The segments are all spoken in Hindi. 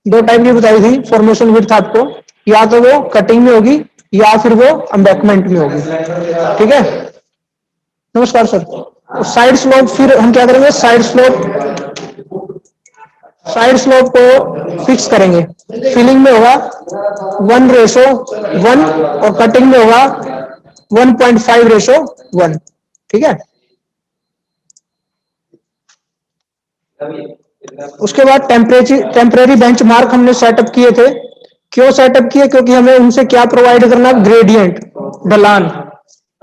दो टाइप की बताई थी फॉर्मेशन विड्थ आपको, या तो वो कटिंग में होगी या फिर वो एम्बैकमेंट में होगी। ठीक है, नमस्कार सर। साइड स्लोप फिर हम क्या करेंगे, साइड स्लोप को फिक्स करेंगे। फिलिंग में होगा 1:1 और कटिंग में होगा 1.5:1। ठीक है, उसके बाद टेम्परेरी बेंचमार्क हमने सेटअप किए थे। क्यों सेटअप किए, क्योंकि हमें उनसे क्या प्रोवाइड करना, ग्रेडियंट, ढलान,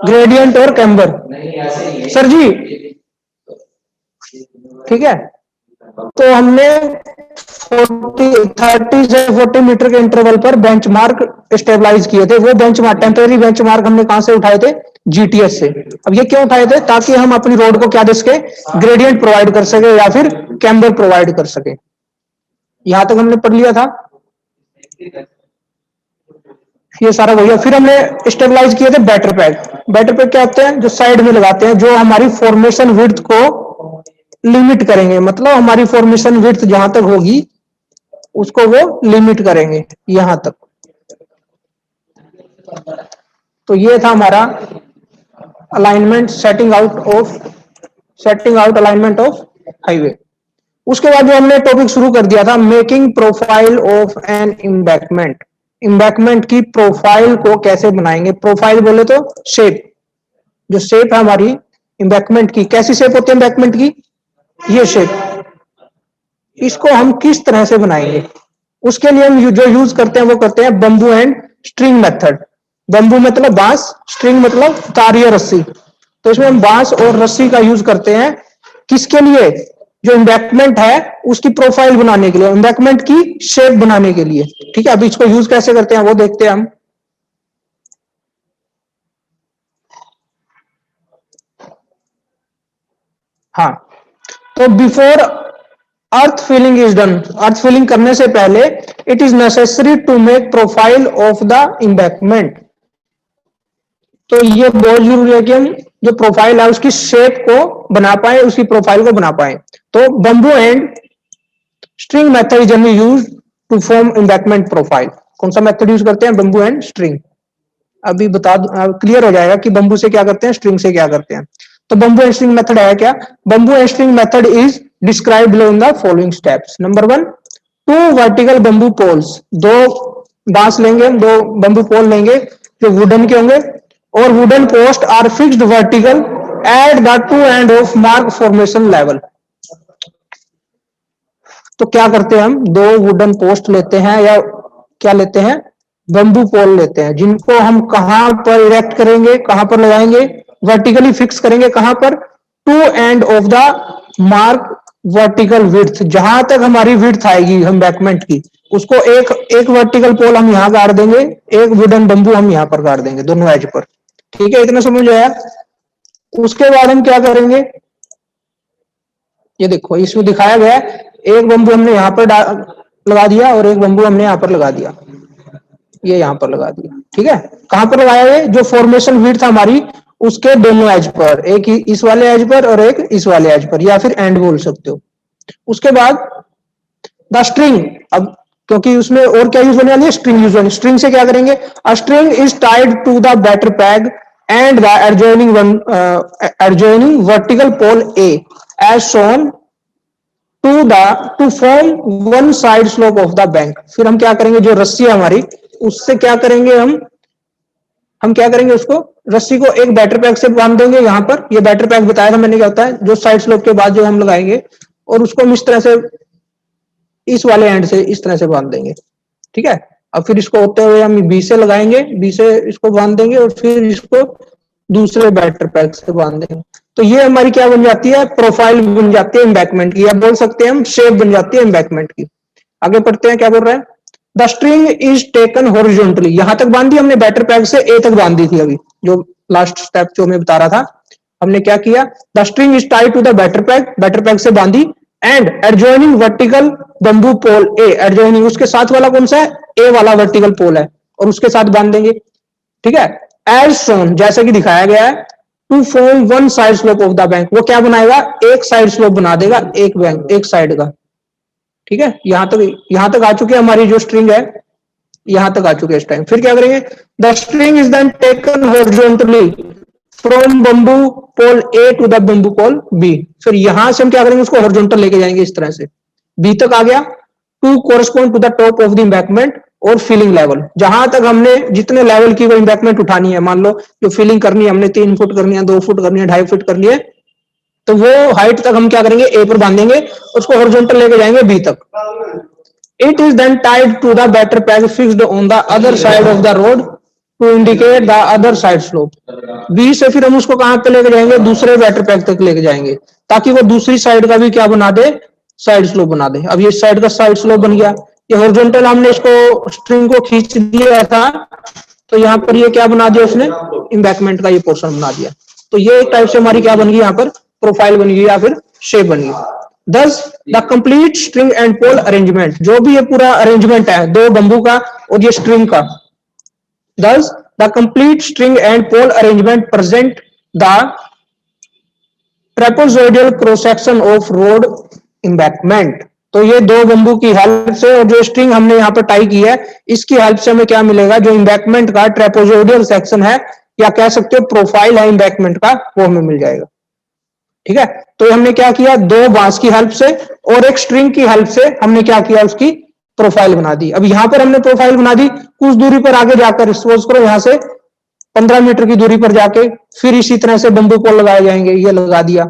ग्रेडियंट और कैम्बर। सर जी, ठीक है, तो हमने 30 से 40 मीटर के इंटरवल पर बेंचमार्क स्टेबलाइज किए थे। वो बेंचमार्क, टेम्परेरी बेंचमार्क हमने कहां से उठाए थे, जीटीएस से। अब ये क्यों उठाए थे, ताकि हम अपनी रोड को क्या दे सके, ग्रेडियंट प्रोवाइड कर सके या फिर कैम्बर प्रोवाइड कर सके। यहां तक हमने पढ़ लिया था, ये सारा हो गया। फिर हमने स्टेबलाइज किए थे बैटर पैक। बैटर पैक क्या होते हैं, जो साइड में लगाते हैं, जो हमारी फॉर्मेशन विड्थ को लिमिट करेंगे, मतलब हमारी फॉर्मेशन विड्थ जहां तक होगी उसको वो लिमिट करेंगे यहां तक। तो ये था हमारा alignment, setting out alignment of highway. उसके बाद जो हमने टॉपिक शुरू कर दिया था, making profile of an embankment. Embankment की प्रोफाइल को कैसे बनाएंगे, प्रोफाइल बोले तो शेप, जो शेप है हमारी एम्बैकमेंट की, कैसी शेप होती है एम्बैकमेंट की, ये शेप, इसको हम किस तरह से बनाएंगे। उसके लिए हम जो यूज करते हैं वो करते हैं bamboo and string method. Bamboo मतलब बांस, स्ट्रिंग मतलब तार या रस्सी। तो इसमें हम बांस और रस्सी का यूज करते हैं, किसके लिए, जो एम्बैकमेंट है उसकी प्रोफाइल बनाने के लिए, एम्बैकमेंट की शेप बनाने के लिए। ठीक है, अब इसको यूज कैसे करते हैं वो देखते हैं हम। हाँ, तो before earth filling is done, earth filling करने से पहले it is necessary to make profile of the embankment. तो ये बहुत जरूरी है कि हम जो प्रोफाइल है उसकी शेप को बना पाए, उसकी प्रोफाइल को बना पाए। तो bamboo and string method is generally use to form embankment profile. कौन सा मेथड यूज करते हैं, बंबू एंड स्ट्रिंग। अभी बता क्लियर हो जाएगा कि बंबू से क्या करते हैं, स्ट्रिंग से क्या करते हैं। तो बंबू एंड स्ट्रिंग मेथड है क्या, bamboo and string method is described below in the following steps. Number 1, 2 vertical bamboo poles, दो बांस लेंगे, दो बंबू पोल लेंगे जो वुडन के होंगे, और wooden post are fixed vertical at the two end of mark formation level. तो क्या करते हैं हम, दो वुडन पोस्ट लेते हैं या क्या लेते हैं, बंबू पोल लेते हैं, जिनको हम कहां पर इरेक्ट करेंगे, कहां पर लगाएंगे, वर्टिकली फिक्स करेंगे, कहां पर, two end of the mark vertical width, जहां तक हमारी विड्थ आएगी हम बैकमेंट की, उसको एक वर्टिकल पोल हम यहां गाड़ देंगे, एक वुडन बंबू हम यहां पर गाड़ देंगे, दोनों एज पर। ठीक है, इतना समझ आया। उसके बाद हम क्या करेंगे, ये देखो इसमें दिखाया गया है, एक बंबू हमने यहां पर लगा दिया और एक बंबू हमने यहां पर लगा दिया, ये यहां पर लगा दिया। ठीक है, कहां पर लगाया, ये जो फॉर्मेशन विड्थ हमारी उसके दोनों एज पर, एक इस वाले एज पर और एक इस वाले एज पर, या फिर एंड बोल सकते हो। उसके बाद द स्ट्रिंग, अब क्योंकि उसमें और क्या यूज होने वाली है, स्ट्रिंग यूज होनी। स्ट्रिंग से क्या करेंगे, a string is tied to the batter peg and the adjoining vertical pole A as shown to form one side slope of the bank. फिर हम क्या करेंगे, जो रस्सी है हमारी, उससे क्या करेंगे, हम क्या करेंगे, उसको रस्सी को एक बैटर पैक से बांध देंगे यहां पर। ये बैटर पैक बताया था मैंने क्या होता है, जो साइड स्लोप के बाद जो हम लगाएंगे, और उसको हम इस तरह से, इस वाले एंड से इस तरह से बांध देंगे। ठीक है, अब फिर इसको होते हुए हम बी से लगाएंगे, बी से इसको बांध देंगे और फिर इसको दूसरे बैटर पैक से बांध देंगे। तो ये हमारी क्या बन जाती है, प्रोफाइल बन जाती है एम्बैकमेंट की, या बोल सकते हैं हम शेप बन जाती है एम्बैकमेंट की। आगे पढ़ते हैं, क्या बोल रहा है, the string is taken horizontally, यहां तक बांधी हमने बैटर पैक से ए तक बांधी थी। अभी जो लास्ट स्टेप जो मैं बता रहा था, हमने क्या किया, the string is tied to the batter peg से बांधी, and adjoining vertical bamboo pole A, adjoining उसके साथ वाला कौन सा है, ए वाला वर्टिकल पोल है, और उसके साथ बांध देंगे। ठीक है, एज शोन, जैसे कि दिखाया गया है, to form one side slope of the bank, वो क्या बनाएगा, एक साइड स्लोप बना देगा, एक बैंक एक साइड का। ठीक है, यहां तक आ चुकी है हमारी जो स्ट्रिंग है, यहां तक आ चुके हैं इस टाइम। फिर क्या करेंगे, the string is then taken horizontally from bamboo pole A to the bamboo pole B. फिर यहां से हम क्या करेंगे, उसको हॉरिजॉन्टल लेके जाएंगे इस तरह से, बी तक आ गया, to correspond to the top of the embankment और फिलिंग लेवल, जहां तक हमने जितने लेवल की वो एम्बैंकमेंट उठानी है, मान लो जो फिलिंग करनी है हमने 3 फुट करनी है, 2 फुट करनी है, 2.5 फुट करनी है, तो वो हाइट तक हम क्या करेंगे, ए पर बांधेंगे, उसको हॉरिजॉन्टल लेके जाएंगे बी तक। It is then tied to the batter peg fixed on the other side of the road to indicate the other side slope. B से फिर हम उसको कहां पे लेके जाएंगे, दूसरे बैटर पैग तक लेके जाएंगे, ताकि वो दूसरी साइड का भी क्या बना दे, साइड स्लोप बना दे। अब ये साइड का साइड स्लोप बन गया, ये हॉरिजॉन्टल हमने इसको स्ट्रिंग को खींच दिया था, तो यहाँ पर ये क्या बना दिया उसने, एम्बैंकमेंट का ये पोर्शन बना दिया। तो ये एक टाइप से हमारी क्या बन गई, यहाँ पर प्रोफाइल बन गई या फिर शेप बन गई। Thus, the complete string and pole arrangement, जो भी ये पूरा अरेंजमेंट है दो बंबू का और ये स्ट्रिंग का, thus the complete string and pole arrangement present the trapezoidal cross section of road embankment। तो ये दो बंबू की हेल्प से और जो स्ट्रिंग हमने यहाँ पर टाई की है, इसकी हेल्प से हमें क्या मिलेगा, जो एम्बैंकमेंट का ट्रेपेजोइडल सेक्शन है, या कह सकते हो प्रोफाइल है एम्बैंकमेंट का, वो हमें मिल जाएगा। ठीक है, तो हमने क्या किया, दो बांस की हेल्प से और एक स्ट्रिंग की हेल्प से हमने क्या किया, उसकी प्रोफाइल बना दी। अब यहां पर हमने प्रोफाइल बना दी, कुछ दूरी पर आगे जाकर सपोज करो यहां से 15 मीटर की दूरी पर जाके फिर इसी तरह से बंबू पोल लगाए जाएंगे, ये लगा दिया।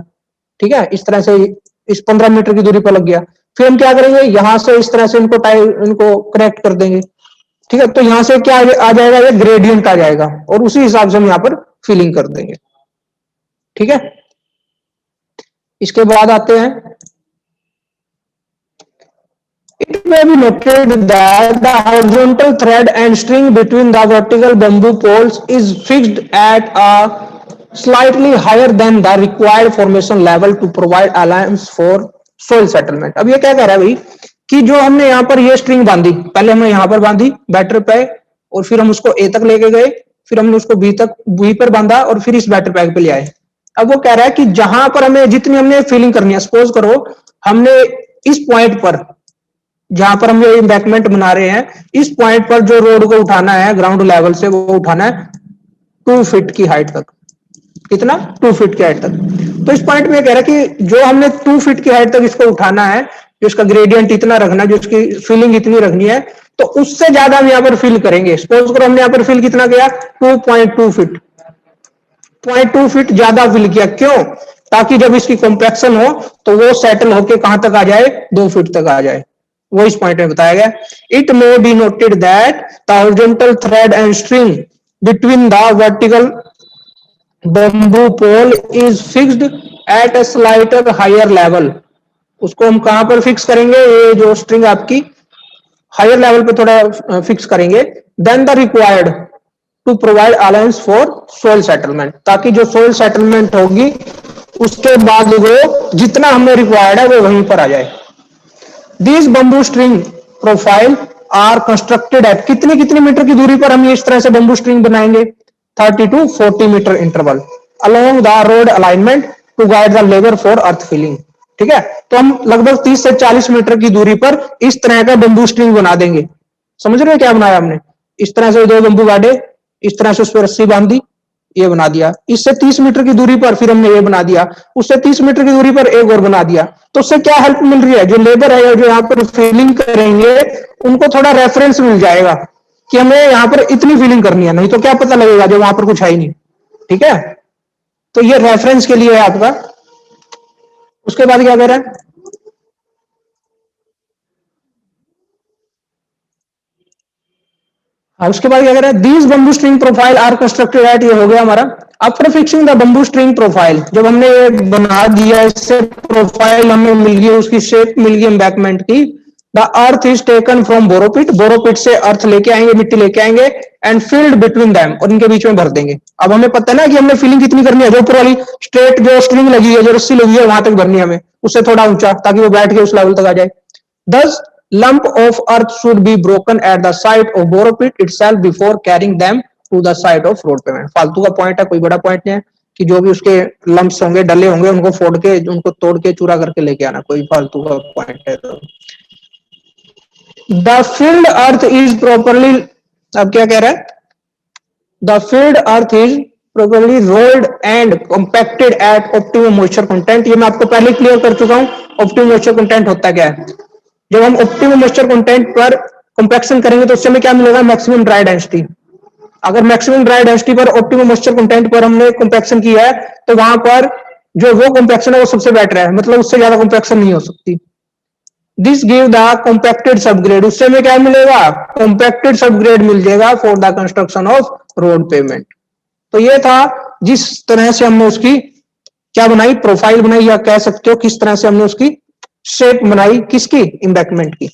ठीक है, इस तरह से इस 15 मीटर की दूरी पर लग गया। फिर हम क्या करेंगे, यहां से इस तरह से इनको कनेक्ट कर देंगे। ठीक है, तो यहां से क्या आ जाएगा, ये ग्रेडियंट आ जाएगा और उसी हिसाब से हम यहाँ पर फिलिंग कर देंगे। ठीक है, इसके बाद आते हैं, it may be noted that the horizontal thread and string between the vertical bamboo poles is fixed at a slightly higher than the required formation level to provide allowance for soil settlement। अब ये क्या कह रहा है भाई, कि जो हमने यहाँ पर ये स्ट्रिंग बांधी, पहले हमने यहाँ पर बांधी बैटर पे और फिर हम उसको ए तक लेके गए, फिर हमने उसको बी पर बांधा और फिर इस बैटर पैग पे ले आए। अब वो कह रहा है कि जहां पर हमें जितनी हमने फीलिंग करनी है, सपोज करो हमने इस पॉइंट पर, जहां पर हम ये एम्बैंकमेंट बना रहे हैं, इस पॉइंट पर जो रोड को उठाना है ग्राउंड लेवल से, वो उठाना है 2 फीट की हाइट तक। कितना, 2 फीट की हाइट तक। तो इस पॉइंट में कह रहा है कि जो हमने 2 फीट की हाइट तक इसको उठाना है, जो इसका ग्रेडियंट इतना रखना है, जो इसकी फीलिंग इतनी रखनी है, तो उससे ज्यादा हम यहाँ पर फिल करेंगे। सपोज करो हमने यहाँ पर फिल कितना किया, 2.2 फीट, 0.2 फीट ज्यादा फिल किया। क्यों, ताकि जब इसकी कॉम्पैक्शन हो तो वो सेटल होके कहां तक आ जाए, 2 फीट तक आ जाए। वो इस पॉइंट में बताया गया। It may be noted that the horizontal thread and string between the vertical bamboo pole is fixed at a slighter higher level. उसको हम कहां पर फिक्स करेंगे, ये जो स्ट्रिंग आपकी हायर लेवल पे थोड़ा फिक्स करेंगे। Then the required to provide allowance for soil settlement, ताकि जो सोइल सेटलमेंट होगी उसके बाद वो जितना हमने रिक्वायर्ड है वो वहीं पर आ जाए। These bamboo string profile are constructed at कितनी कितनी मीटर की दूरी पर हम इस तरह से बंबू स्ट्रिंग बनाएंगे, 30 to 40 metre interval along the road alignment to guide the labor for earth filling। ठीक है, तो हम लगभग 30 से 40 मीटर की दूरी पर इस तरह का बंबू स्ट्रिंग बना देंगे। समझ रहे हो क्या बनाया हमने, इस तरह से दो बंबू गाड़े, इस तरह से उस पर रस्सी बांध दी, ये बना दिया। इससे 30 मीटर की दूरी पर फिर हमने ये बना दिया, उससे 30 मीटर की दूरी पर एक और बना दिया। तो उससे क्या हेल्प मिल रही है, जो लेबर है जो यहाँ पर फीलिंग करेंगे उनको थोड़ा रेफरेंस मिल जाएगा कि हमें यहाँ पर इतनी फीलिंग करनी है, नहीं तो क्या पता लगेगा जब वहां पर कुछ है ही नहीं। ठीक है, तो ये रेफरेंस के लिए है आपका। उसके बाद क्या कह रहा है, उसके बाद क्या कह रहा है, these bamboo string profile are constructed at, ये हो गया हमारा। After fixing the bamboo string profile, जब हमने ये बना दिया, इससे प्रोफाइल हमें मिल गई, उसकी शेप मिल गई एम्बैंकमेंट की। The earth is taken from borrow pit, borrow pit से अर्थ लेके आएंगे, मिट्टी लेके आएंगे, एंड फिल्ड बिटवीन दैम, और इनके बीच में भर देंगे। अब हमें पता है ना कि हमने फिलिंग कितनी करनी है, जो ऊपर वाली स्ट्रेट जो स्ट्रिंग लगी है, जो रस्सी लगी है, वहां तक भरनी है हमें, उससे थोड़ा ऊंचा, ताकि वो बैठ के उस लेवल तक आ जाए। Thus, lump of earth should be broken at the site of borrow pit itself before carrying them to the site of road pavement। फालतू का पॉइंट है, कोई बड़ा पॉइंट नहीं है, कि जो भी उसके लंप्स होंगे, डले होंगे, उनको फोड़ के, उनको तोड़ के चूरा करके लेके आना, कोई फालतू का पॉइंट है। तो the field earth is properly, अब क्या कह रहा है, the field earth is properly rolled and compacted at optimum moisture content। ये मैं आपको पहले क्लियर कर चुका हूं, ऑप्टिमम मॉइस्चर कंटेंट होता क्या है। जब हम ऑप्टिमम मॉइस्चर कंटेंट पर कंपैक्शन करेंगे तो उससे हमें क्या मिलेगा, मैक्सिमम ड्राई डेंसिटी। अगर मैक्सिमम ड्राई डेंसिटी पर ऑप्टिमम मॉइस्चर कंटेंट पर हमने कंपैक्शन किया है तो वहां पर जो वो कंपैक्शन है वो सबसे बेटर है, मतलब उससे ज्यादा कंपैक्शन नहीं हो सकती। This give the compacted subgrade, उससे में क्या मिलेगा, कॉम्पैक्टेड सबग्रेड मिल जाएगा for the construction of road payment. तो ये था जिस तरह से हमने उसकी क्या बनाई, प्रोफाइल बनाई, या कह सकते हो किस तरह से हमने उसकी शेप बनाई, किसकी, एम्बैंकमेंट की।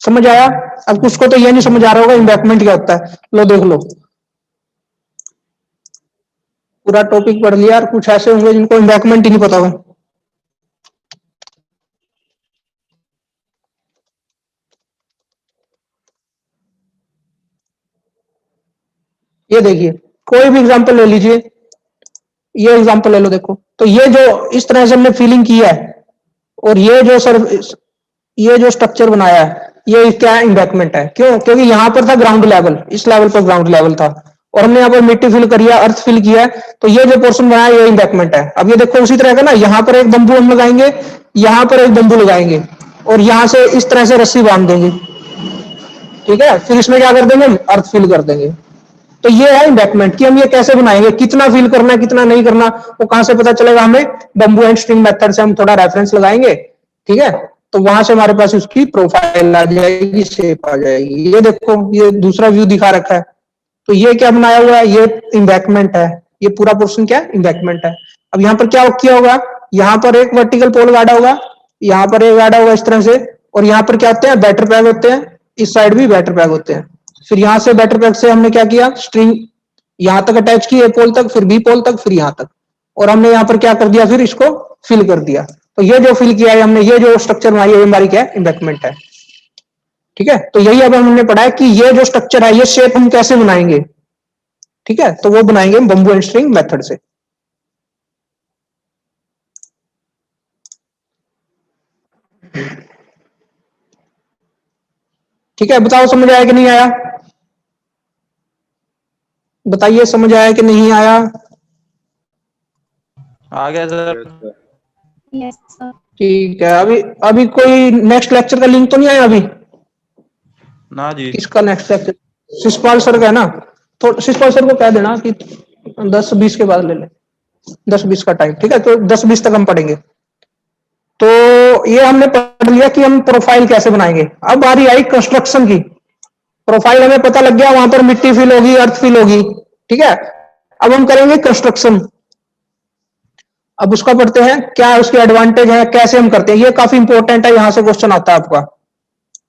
समझ आया। अब कुछ को तो ये नहीं समझ आ रहा होगा एम्बैंकमेंट क्या होता है, लो देख लो, पूरा टॉपिक पढ़ लिया और कुछ ऐसे होंगे जिनको एम्बैंकमेंट ही नहीं पता होगा। ये देखिए कोई भी एग्जांपल ले लीजिए, ये एग्जांपल ले लो, देखो तो ये जो इस तरह से हमने फीलिंग की है और ये जो सर ये जो स्ट्रक्चर बनाया है ये क्या एम्बैंकमेंट है। क्यों, क्योंकि यहाँ पर था ग्राउंड लेवल, इस लेवल पर ग्राउंड लेवल था और हमने यहाँ पर मिट्टी फिल करी है, अर्थ फिल किया है, तो ये जो पोर्शन बनाया ये एम्बैंकमेंट है। अब ये देखो उसी तरह का ना, यहाँ पर एक बंबू हम लगाएंगे, यहाँ पर एक बंबू लगाएंगे और यहाँ से इस तरह से रस्सी बांध देंगे, ठीक है, फिर इसमें क्या कर देंगे, अर्थ फिल कर देंगे। तो ये है एम्बैंकमेंट कि हम ये कैसे बनाएंगे, कितना फिल करना है कितना नहीं करना, वो कहां से पता चलेगा हमें, बंबू एंड स्ट्रिंग मेथड से हम थोड़ा रेफरेंस लगाएंगे, ठीक है, तो वहां से हमारे पास उसकी प्रोफाइल आ जाएगी, शेप आ जाएगी। ये देखो ये दूसरा व्यू दिखा रखा है, तो ये क्या बनाया हुआ है, ये एम्बैंकमेंट है, ये पूरा पोर्शन क्या एम्बैंकमेंट है। अब यहाँ पर क्या किया होगा, यहाँ पर एक वर्टिकल पोल गाड़ा होगा, यहाँ पर एक गाड़ा होगा इस तरह से, और यहाँ पर क्या होते हैं, बैटर पैग होते हैं, इस साइड भी बैटर पैग होते हैं। फिर यहाँ से बैटर पैग से हमने क्या किया, स्ट्रिंग यहाँ तक अटैच की, ए पोल तक, फिर बी पोल तक, फिर यहाँ तक, और हमने यहाँ पर क्या कर दिया, फिर इसको फिल कर दिया। तो ये जो फिल किया है हमने, ये जो स्ट्रक्चर बनाई है, हमारी क्या है, एम्बैंकमेंट है। ठीक है, तो यही अब हमने पढ़ा है कि ये जो स्ट्रक्चर है ये शेप हम कैसे बनाएंगे। ठीक है, तो वो बनाएंगे हम बंबू एंड स्ट्रिंग मेथड से। ठीक है, बताओ समझ आया कि नहीं आया, बताइए समझ आया कि नहीं आया। आ गया सर। Yes sir. ठीक है, अभी अभी कोई नेक्स्ट लेक्चर का लिंक तो नहीं आया अभी, ना जी। किसका नेक्स्ट लेक्चर, शिषपाल सर का है ना, तो शिषपाल सर को कह देना कि 10-20 के बाद ले ले, 10-20 का टाइम, ठीक है, तो 10-20 तक हम पढ़ेंगे। तो ये हमने पढ़ लिया कि हम प्रोफाइल कैसे बनाएंगे। अब बारी आई कंस्ट्रक्शन की। प्रोफाइल हमें पता लग गया, वहां पर मिट्टी फिल होगी, अर्थ फिल होगी, ठीक है, अब हम करेंगे कंस्ट्रक्शन। अब उसका पढ़ते हैं, क्या उसके एडवांटेज है, कैसे हम करते हैं, ये काफी इंपॉर्टेंट है, यहां से क्वेश्चन आता है आपका।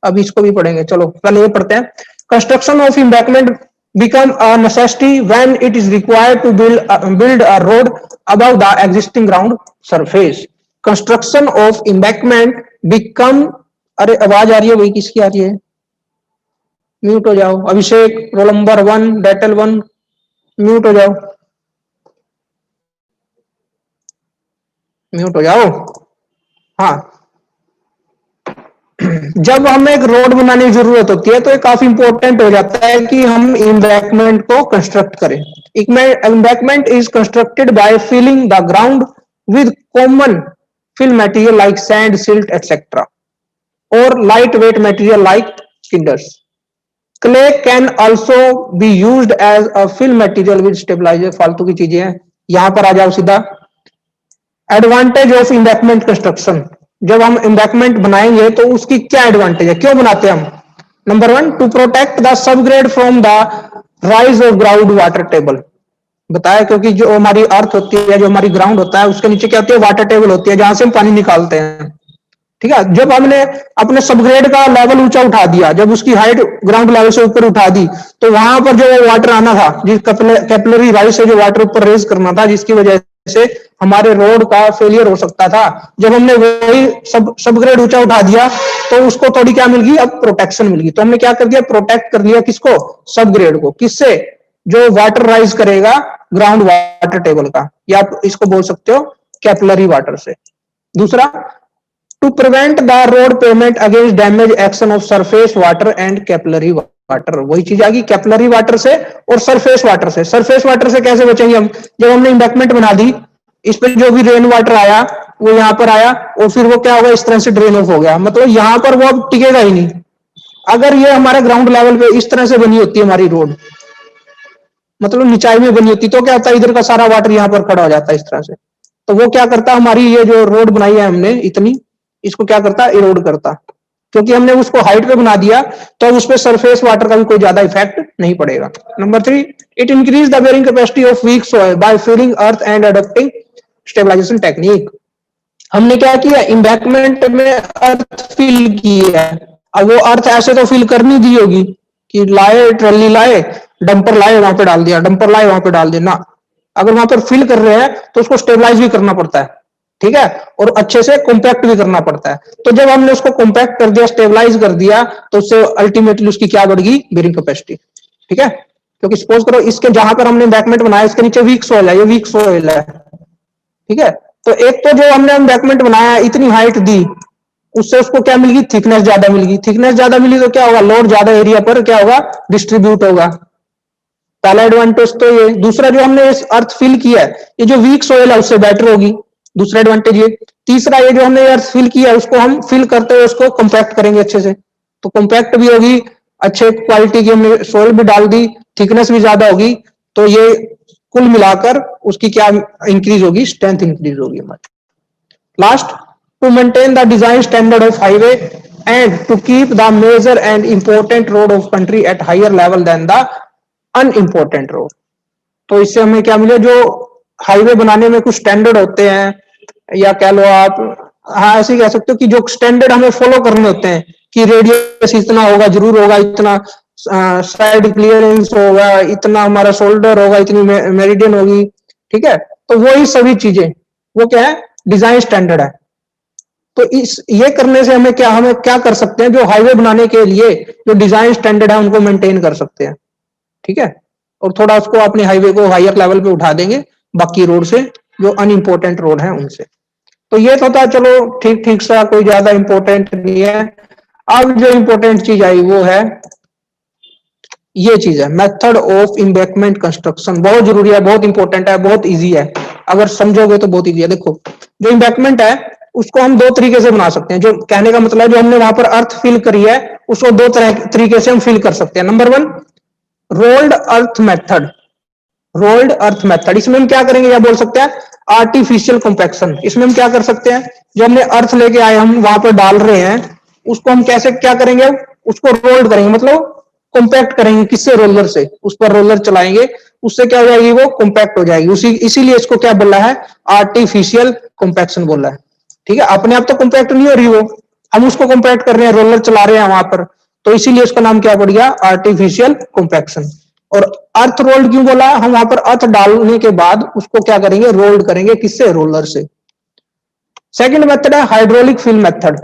अब इसको भी पढ़ेंगे, चलो पहले ये पढ़ते हैं। Construction of embankment become a necessity when it is required to build a road above the existing ground surface। construction of embankment become, अरे आवाज आ रही है भाई, किसकी आ रही है, म्यूट हो जाओ। अभिषेक, रोल नंबर 1, डेटल 1, म्यूट हो जाओ, म्यूट हो जाओ। हाँ, जब हमें एक रोड बनाने की जरूरत होती है तो ये काफी इंपॉर्टेंट हो जाता है कि हम एम्बैंकमेंट को कंस्ट्रक्ट करें। Embankment is constructed by filling the ground with common fill material like sand, silt etcetera, और light weight material like cinders. Clay can also be used as a fill material with stabiliser. फालतू की चीजें हैं, यहां पर आ जाओ सीधा। एडवांटेज ऑफ एम्बैंकमेंट कंस्ट्रक्शन, जब हम एम्बैंकमेंट बनाएंगे तो उसकी क्या एडवांटेज है, क्यों बनाते हैं हम। Number 1, to protect the subgrade from the rise of ground water table. बताया, क्योंकि जो हमारी अर्थ होती है, जो हमारी ग्राउंड होता है, उसके नीचे क्या होती है, वाटर टेबल होती है, जहां से हम पानी निकालते हैं। ठीक है, जब हमने अपने सबग्रेड का लेवल ऊंचा उठा दिया, जब उसकी हाइट ग्राउंड लेवल से ऊपर उठा दी, तो वहां पर जो वाटर आना था, जिस कैपिलरी राइज से जो वाटर ऊपर रेज करना था, जिसकी वजह से हमारे रोड का फेलियर हो सकता था, जब हमने वही सबग्रेड ऊंचा उठा दिया तो उसको थोड़ी क्या मिल गई, अब प्रोटेक्शन मिल गई। तो हमने क्या कर दिया, प्रोटेक्ट कर लिया किसको, सबग्रेड को, किससे, जो वाटर राइज करेगा ग्राउंड वाटर टेबल का, या आप इसको बोल सकते हो कैपिलरी वाटर से। दूसरा, to prevent the road pavement against damage action of surface water and capillary water. वही चीज आ गई कैपिलरी वाटर से और सरफेस वाटर से। सरफेस वाटर से कैसे बचेंगे हम, जब हमने इम्बैकमेंट बना दी, इस पे जो भी रेन वाटर आया वो यहाँ पर आया और फिर वो क्या होगा, इस तरह से ड्रेन ऑफ हो गया, मतलब यहाँ पर वो अब टिकेगा ही नहीं। अगर ये हमारे ग्राउंड लेवल पे इस तरह से बनी होती है हमारी रोड, मतलब निचाई में बनी होती, तो क्या होता है इधर का सारा वाटर यहाँ पर खड़ा हो जाता है इस तरह से। तो वो क्या करता, हमारी ये जो रोड बनाई है हमने इतनी, इसको क्या करता, इरोड करता, क्योंकि हमने उसको हाइट पे बना दिया तो उस पर सरफेस वाटर का भी कोई ज्यादा इफेक्ट नहीं पड़ेगा। Number 3, it increase the bearing capacity of weak soil by feeding earth and adopting stabilization technique. हमने क्या किया, इम्बैकमेंट में अर्थ फिल किया है। अब वो अर्थ ऐसे तो फिल करनी दी होगी कि लाए ट्रॉली लाए, डंपर लाए वहां पे डाल दिया, डंपर लाए वहां पे डाल दिया ना। अगर वहां पर फिल कर रहे हैं तो उसको स्टेबलाइज भी करना पड़ता है, ठीक है, और अच्छे से कॉम्पैक्ट भी करना पड़ता है। तो जब हमने उसको कॉम्पैक्ट कर दिया, स्टेबलाइज कर दिया, तो उससे अल्टीमेटली उसकी क्या बढ़ गई, बेयरिंग कैपेसिटी, ठीक है। क्योंकि सपोज करो इसके जहां पर हमने बैकमेंट बनाया इसके नीचे वीक सॉइल है, ये वीक सॉइल है, ठीक है। तो एक तो जो हमने बैकमेंट बनाया इतनी हाइट दी, उससे उसको क्या मिल गई, थिकनेस ज्यादा मिल गई। थिकनेस ज्यादा मिली तो क्या होगा, लोड ज्यादा एरिया पर क्या होगा, डिस्ट्रीब्यूट होगा। पहला एडवांटेज तो ये। दूसरा, जो हमने इस अर्थ फिल किया है, ये जो वीक सोइल है उससे बेटर होगी, दूसरा एडवांटेज ये। तीसरा, ये जो हमने अर्थ फिल किया है उसको हम फिल करते हुए उसको कॉम्पैक्ट करेंगे अच्छे से, तो कॉम्पैक्ट भी होगी, अच्छे क्वालिटी की हमने सोइल भी डाल दी, थिकनेस भी ज्यादा होगी, तो ये कुल मिलाकर उसकी क्या इंक्रीज होगी, स्ट्रेंथ इंक्रीज होगी हमारी। Last, to maintain the design standard of highway and to keep the major and important road of country at higher level than the unimportant road. तो इससे हमें क्या मिले, जो हाईवे बनाने में कुछ स्टैंडर्ड होते हैं, या कह लो आप, हाँ ऐसे कह सकते हो कि जो स्टैंडर्ड हमें फॉलो करने होते हैं कि रेडियस इतना होगा, जरूर होगा इतना, साइड क्लियरेंस होगा इतना, हमारा शोल्डर होगा इतनी, मेरिडियन होगी, ठीक है। तो वही सभी चीजें वो क्या है, डिजाइन स्टैंडर्ड है। तो इस ये करने से हमें क्या कर सकते हैं, जो हाईवे बनाने के लिए जो डिजाइन स्टैंडर्ड है उनको मेंटेन कर सकते हैं, ठीक है। और थोड़ा उसको अपने हाईवे को हायर लेवल पे उठा देंगे बाकी रोड से, जो अनइम्पोर्टेंट रोड है उनसे। तो ये तो था, चलो ठीक ठीक सा, कोई ज्यादा इंपॉर्टेंट नहीं है। अब जो इंपॉर्टेंट चीज आई वो है ये चीज है, मेथड ऑफ इम्बैकमेंट कंस्ट्रक्शन। बहुत जरूरी है, बहुत इंपॉर्टेंट है, बहुत इजी है, अगर समझोगे तो बहुत इजी है। देखो, जो इम्बैकमेंट है उसको हम दो तरीके से बना सकते हैं। जो कहने का मतलब है, जो हमने वहां पर अर्थ फिल करी है उसको दो तरीके से हम फिल कर सकते हैं। नंबर 1, रोल्ड अर्थ मेथड। रोल्ड अर्थ मेथड, इसमें हम क्या करेंगे, या बोल सकते हैं आर्टिफिशियल कॉम्पैक्शन। इसमें हम क्या कर सकते हैं, जो हमने अर्थ लेके आए हम वहां पर डाल रहे हैं, उसको हम कैसे क्या करेंगे, उसको रोल्ड करेंगे, मतलब कॉम्पैक्ट करेंगे। किससे, रोलर से। उस पर रोलर चलाएंगे, उससे क्या हो जाएगी, वो कॉम्पैक्ट हो जाएगी। इसीलिए इसको क्या बोला है, आर्टिफिशियल कॉम्पैक्शन बोला है, ठीक है। अपने आप तो कॉम्पैक्ट नहीं हो रही वो, हम उसको कॉम्पैक्ट कर रहे हैं, रोलर चला रहे हैं वहां पर, तो इसीलिए उसका नाम क्या पड़ गया, आर्टिफिशियल कॉम्पैक्शन। और अर्थ रोल्ड क्यों बोला, हम वहां पर अर्थ डालने के बाद उसको क्या करेंगे, रोल्ड करेंगे, किससे, रोलर से। सेकंड मेथड है hydraulic fill method.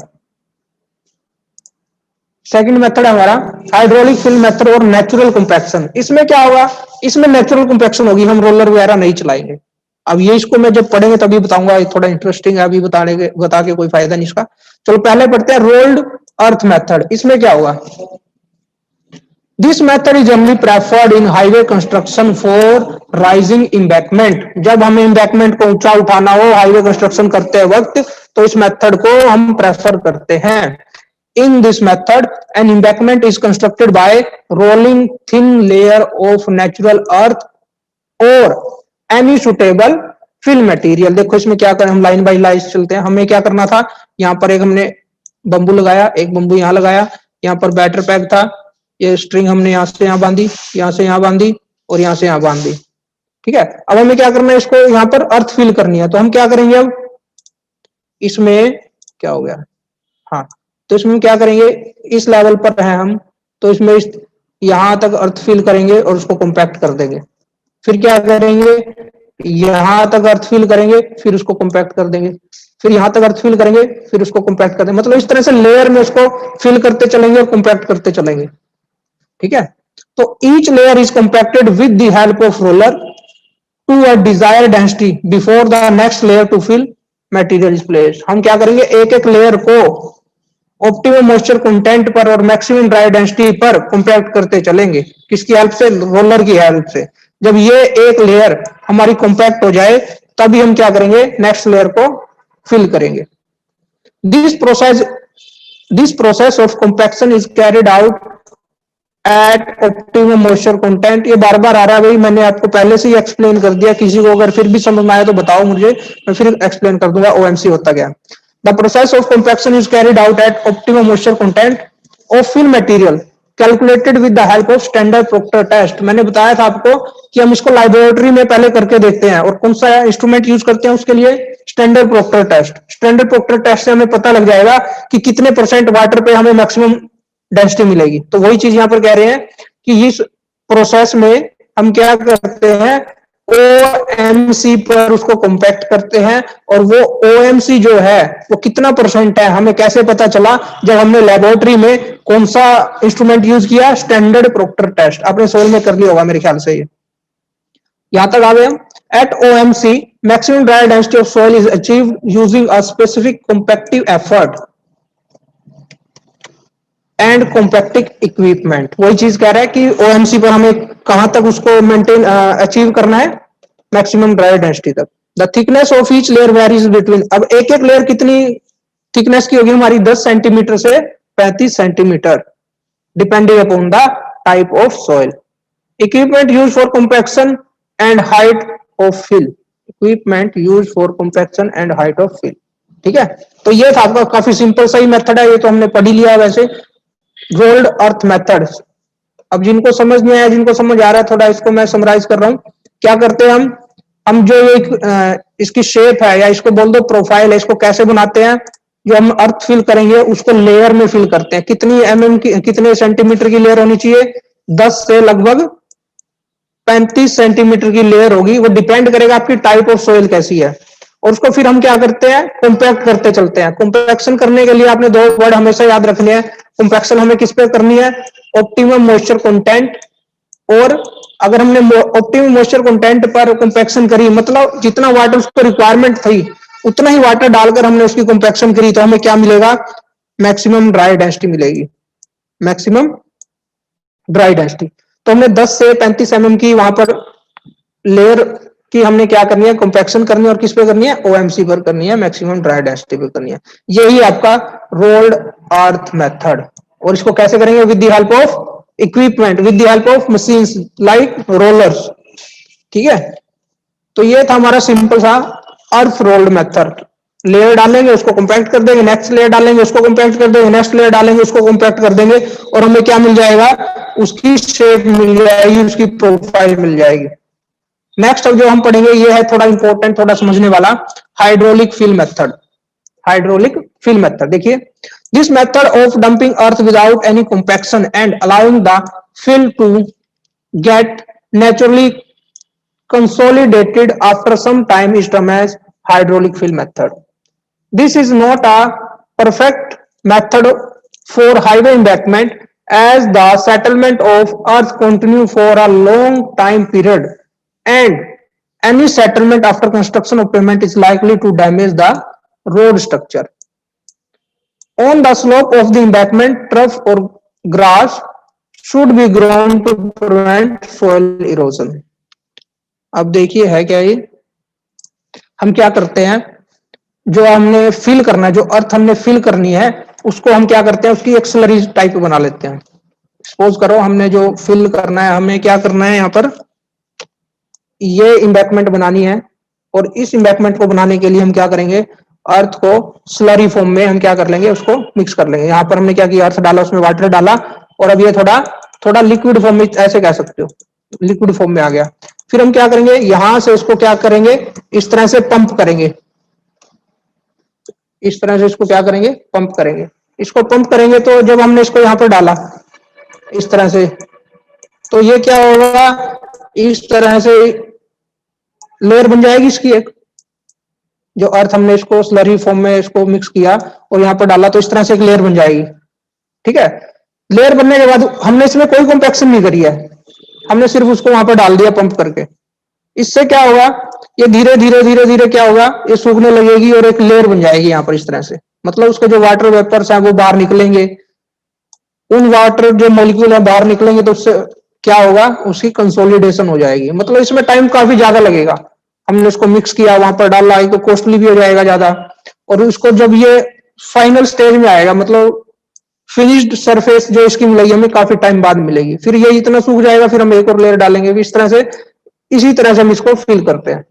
Second method है हमारा हाइड्रोलिक फिल मेथड और नेचुरल कॉम्पैक्शन। इसमें क्या होगा, इसमें नेचुरल कॉम्पैक्शन होगी, हम रोलर वगैरह नहीं चलाएंगे। अब ये इसको मैं जब पढ़ेंगे तभी बताऊंगा, थोड़ा इंटरेस्टिंग है, अभी बता के कोई फायदा नहीं इसका। चलो पहले पढ़ते हैं रोल्ड अर्थ मेथड। इसमें क्या होगा, this method is generally preferred in highway construction for rising embankment. जब हमें इम्बैकमेंट को ऊंचा उठाना हो हाईवे कंस्ट्रक्शन करते वक्त, तो इस मेथड को हम प्रेफर करते हैं। In this method, an embankment is constructed by rolling thin layer of natural earth or any suitable fill material। देखो इसमें क्या करें, हम लाइन बाय लाइन चलते हैं। हमें क्या करना था, यहाँ पर एक हमने बंबू लगाया, एक बंबू यहाँ लगाया, यहाँ पर बैटर पैक था, ये स्ट्रिंग हमने यहाँ से यहाँ बांधी, यहाँ से यहाँ बांधी और यहाँ से यहाँ बांध दी, ठीक है। अब हमें क्या करना है, इसको यहाँ पर अर्थ फिल करनी है, तो हम क्या करेंगे, अब इसमें क्या हो गया, हाँ, तो इसमें क्या करेंगे, इस लेवल पर है हम, तो इसमें यहां तक अर्थ फिल करेंगे और उसको कॉम्पैक्ट कर देंगे। फिर क्या करेंगे, यहां तक अर्थ फिल करेंगे, फिर उसको कॉम्पैक्ट कर देंगे, फिर यहां तक अर्थ फिल करेंगे, फिर उसको कॉम्पैक्ट कर देंगे। मतलब इस तरह से लेयर में उसको फिल करते चलेंगे और कॉम्पैक्ट करते चलेंगे, ठीक है। तो each layer is compacted with the help of roller to a desired density before the next layer to fill material is placed. हम क्या करेंगे, एक एक लेयर को ऑप्टिमम मॉइस्चर कंटेंट पर और मैक्सिमम ड्राई डेंसिटी पर कॉम्पैक्ट करते चलेंगे। किसकी हेल्प से? रोलर की हेल्प से। जब ये एक लेयर हमारी कॉम्पैक्ट हो जाए तभी हम क्या करेंगे, नेक्स्ट लेयर को फिल करेंगे। This process of compaction is carried out at optimum moisture content. ये बार बार आ रहा है भाई, मैंने आपको पहले से ही एक्सप्लेन कर दिया, किसी को अगर फिर भी समझ में आया तो बताओ मुझे, मैं फिर एक्सप्लेन कर दूंगा ओएमसी होता क्या। The process of compaction is carried out at optimum moisture content of fill material calculated with the help of standard Proctor test. मैंने बताया था आपको कि हम इसको लाइब्रेटरी में पहले करके देखते हैं, और कौन सा इंस्ट्रूमेंट यूज करते हैं उसके लिए? Standard Proctor test. Standard Proctor test से हमें पता लग जाएगा कि कितने परसेंट वाटर पे हमें मैक्सिमम डेंसिटी मिलेगी। तो वही चीज यहाँ पर कह रहे हैं कि इस प्रोसेस में हम क्या करते हैं, ओएमसी पर उसको कॉम्पैक्ट करते हैं, और वो ओएमसी जो है वो कितना परसेंट है हमें कैसे पता चला? जब हमने लेबोरेटरी में कौन सा इंस्ट्रूमेंट यूज किया? Standard Proctor test. आपने सोल में कर लिया होगा मेरे ख्याल से। ये यहां तक आ गए हम। At OMC maximum dry density of soil is achieved using a specific compactive effort and compacting equipment. वही चीज कह रहा है कि ओएमसी पर हमें कहां तक उसको मेंटेन अचीव करना है? मैक्सिमम ड्राई डेंसिटी तक। The thickness of each layer varies between. अब एक एक लेयर कितनी थिकनेस की होगी हमारी? 10 सेंटीमीटर से 35 centimetre, depending upon the type of soil. Equipment use for compaction and height of fill. Equipment use for compaction and height of fill. ठीक है, तो ये था आपका काफी सिंपल सा ही मेथड है, ये तो हमने पढ़ ही लिया वैसे। रोल्ड अर्थ मेथड। अब जिनको समझ नहीं आया, जिनको समझ आ रहा है थोड़ा, इसको मैं समराइज कर रहा हूं। क्या करते हैं हम जो एक इसकी शेप है, या इसको बोल दो प्रोफाइल है, इसको कैसे बनाते हैं? जो हम अर्थ फिल करेंगे उसको लेयर में फिल करते हैं। कितनी एमएम की, कितने सेंटीमीटर की लेयर होनी चाहिए? 10 से लगभग 35 सेंटीमीटर की लेयर होगी। वो डिपेंड करेगा आपकी टाइप ऑफ सोइल कैसी है, और उसको फिर हम क्या करते हैं, कॉम्पैक्ट करते चलते हैं। कॉम्पैक्शन करने के लिए आपने दो वर्ड हमेशा याद रखने हैं। कॉम्पैक्शन हमें किस पे करनी है? Optimum moisture content. और अगर हमने ऑप्टिमम मॉइस्चर कंटेंट पर कॉम्पैक्शन करी, मतलब जितना वाटर उसको रिक्वायरमेंट थी उतना ही वाटर डालकर हमने उसकी कॉम्पैक्शन करी, तो हमें क्या मिलेगा? मैक्सिमम ड्राई डेंसिटी मिलेगी। Maximum dry density. तो हमने 10 से 35 एमएम की वहां पर लेयर की हमने क्या करनी है? कॉम्पैक्शन करनी है। और किस पे करनी है? ओएमसी पर करनी है, मैक्सिमम ड्राई डेंसिटी पे करनी है। यही आपका रोल्ड अर्थ मेथड। और इसको कैसे करेंगे? With the help of equipment, with the help of machines like rollers. ठीक है, तो ये था हमारा सिंपल सा अर्थ रोल्ड मेथड। लेयर डालेंगे, उसको कॉम्पैक्ट कर देंगे, नेक्स्ट लेयर डालेंगे, उसको कॉम्पैक्ट कर देंगे, नेक्स्ट लेयर डालेंगे, उसको कॉम्पैक्ट कर देंगे, और हमें क्या मिल जाएगा? उसकी शेप मिल जाएगी, उसकी प्रोफाइल मिल जाएगी। नेक्स्ट अब जो हम पढ़ेंगे ये है थोड़ा इंपॉर्टेंट, थोड़ा समझने वाला, hydraulic fill method. Hydraulic fill method देखिए, this method of dumping earth without any compaction and allowing the fill to get naturally consolidated after some time is termed as hydraulic fill method. This is not a perfect method for highway embankment as the settlement of earth continue for a long time period and any settlement after construction of pavement is likely to damage the road structure. On the slope of the embankment, turf or grass should be grown to prevent soil erosion. अब देखिए है क्या ये, हम क्या करते हैं, जो हमने फिल करना है, जो अर्थ हमने फिल करनी है, उसको हम क्या करते हैं, उसकी एक स्लरी टाइप बना लेते हैं। सपोज करो हमने जो फिल करना है, हमें क्या करना है, यहाँ पर ये इम्बैकमेंट बनानी है, और इस इम्बैकमेंट को बनाने के लिए हम क्या करेंगे, अर्थ को स्लरी फॉर्म में हम क्या कर लेंगे, उसको मिक्स कर लेंगे। यहाँ पर हमने क्या किया, अर्थ डाला, उसमें वाटर डाला, और अब ये थोड़ा थोड़ा लिक्विड फॉर्म में, ऐसे कह सकते हो, लिक्विड फॉर्म में आ गया। फिर हम क्या करेंगे, यहां से इसको क्या करेंगे, इस तरह से पंप करेंगे, इस तरह से इसको क्या करेंगे, पंप करेंगे। इसको पंप करेंगे तो जब हमने इसको यहां पर डाला इस तरह से, तो ये क्या होगा, इस तरह से लेयर बन जाएगी इसकी एक, जो अर्थ हमने इसको स्लरी फॉर्म में इसको मिक्स किया और यहां पर डाला, तो इस तरह से एक लेयर बन जाएगी। ठीक है, लेयर बनने के बाद हमने इसमें कोई कॉम्पैक्शन नहीं करी है, हमने सिर्फ उसको वहां पर डाल दिया पंप करके। इससे क्या होगा, ये धीरे धीरे धीरे धीरे क्या होगा, ये सूखने लगेगी और एक लेयर बन जाएगी यहाँ पर इस तरह से। मतलब उसके जो वाटर वेपर्स हैं वो बाहर निकलेंगे, उन वाटर जो मॉलिक्यूल है बाहर निकलेंगे तो उससे क्या होगा, उसकी कंसोलिडेशन हो जाएगी। मतलब इसमें टाइम काफी ज्यादा लगेगा। हमने उसको मिक्स किया, वहां पर डाला, तो कॉस्टली भी हो जाएगा ज्यादा। और उसको जब ये फाइनल स्टेज में आएगा, मतलब फिनिश्ड सरफेस जो इसकी मिलेगी हमें काफी टाइम बाद मिलेगी, फिर ये इतना सूख जाएगा, फिर हम एक और लेयर डालेंगे इस तरह से। इसी तरह से हम इसको फिल करते हैं।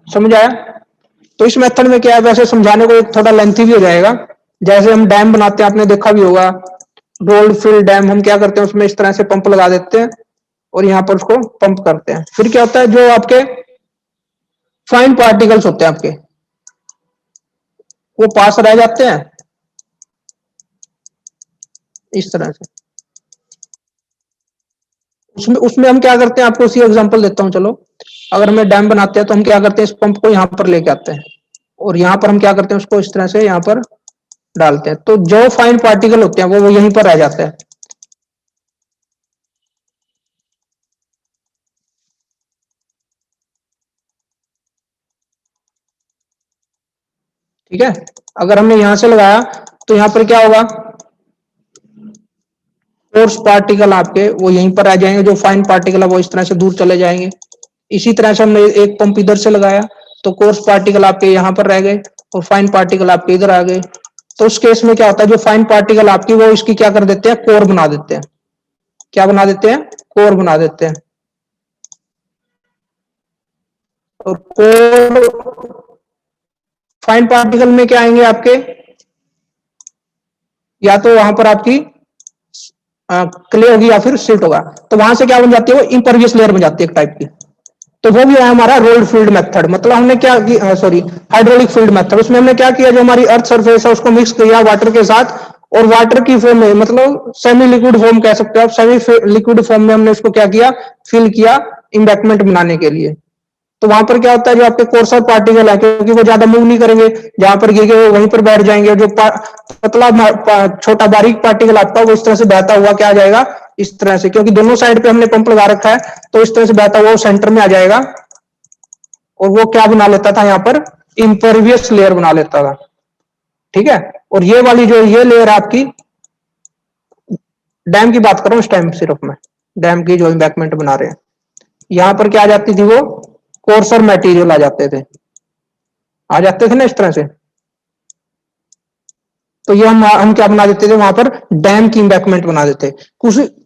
समझ आया? तो इस मेथड में क्या है, वैसे समझाने को एक थोड़ा लेंथी भी हो जाएगा। जैसे हम डैम बनाते हैं, आपने देखा भी होगा, रोल्ड फिल डैम। हम क्या करते हैं, उसमें इस तरह से पंप लगा देते हैं और यहाँ पर उसको पंप करते हैं। फिर क्या होता है, जो आपके फाइन पार्टिकल्स होते हैं आपके, वो पास रह जाते हैं इस तरह से। उसमें उसमें हम क्या करते हैं, आपको उसी एग्जांपल देता हूं। चलो, अगर हमें डैम बनाते हैं तो हम क्या करते हैं, इस पंप को यहाँ पर लेके आते हैं और यहाँ पर हम क्या करते हैं, उसको इस तरह से यहाँ पर डालते हैं। तो जो फाइन पार्टिकल होते हैं वो यहीं पर रह जाते हैं। ठीक है, अगर हमने यहां से लगाया तो यहाँ पर क्या होगा, कोर्स पार्टिकल आपके वो यहीं पर आ जाएंगे, जो फाइन पार्टिकल है वो इस तरह से दूर चले जाएंगे। इसी तरह से हमने एक पंप इधर से लगाया तो कोर्स पार्टिकल आपके यहाँ पर रह गए और फाइन पार्टिकल आपके इधर आ गए। तो उस केस में क्या होता है, जो फाइन पार्टिकल आपकी वो इसकी क्या कर देते हैं, कोर बना देते हैं। क्या बना देते हैं, कोर बना देते हैं। और कोर फाइन पार्टिकल में क्या आएंगे आपके, या तो वहां पर आपकी क्ले होगी या फिर सिल्ट होगा। तो वहां से क्या बन जाती है, वो इम्परवियस लेयर बन जाती है एक टाइप की। तो वो भी है हमारा रोल्ड फील्ड मेथड। मतलब हमने क्या किया, सॉरी, हाइड्रोलिक फील्ड मेथड। उसमें हमने क्या किया, जो हमारी अर्थ सरफेस है उसको मिक्स किया वाटर के साथ, और वाटर की फॉर्म में, मतलब सेमी लिक्विड फॉर्म कह सकते हो आप, सेमी लिक्विड फॉर्म में हमने उसको क्या किया, फिल किया इम्बैकमेंट बनाने के लिए। तो वहां पर क्या होता है, जो आपके कोर्सर पार्टिकल है, क्योंकि वो ज्यादा मूव नहीं करेंगे, जहां पर गिरेंगे वो वहीं पर बैठ जाएंगे। जो पतला छोटा बारीक पार्टिकल आपका वो इस तरह से बहता हुआ क्या आ जाएगा, इस तरह से, क्योंकि दोनों साइड पे हमने पंप लगा रखा है तो इस तरह से बहता हुआ सेंटर में आ जाएगा और वो क्या बना लेता था, यहाँ पर इम्परवियस लेयर बना लेता था। ठीक है, और ये वाली जो ये लेयर आपकी, डैम की बात कर रहा हूं इस टाइम सिर्फ मैं, डैम की जो इम्बैकमेंट बना रहे हैं, यहां पर क्या आ जाती थी, वो कोर्सर मटेरियल आ जाते थे ना इस तरह से। तो ये हम क्या बना देते थे, वहां पर डैम की इम्बैकमेंट बना देते।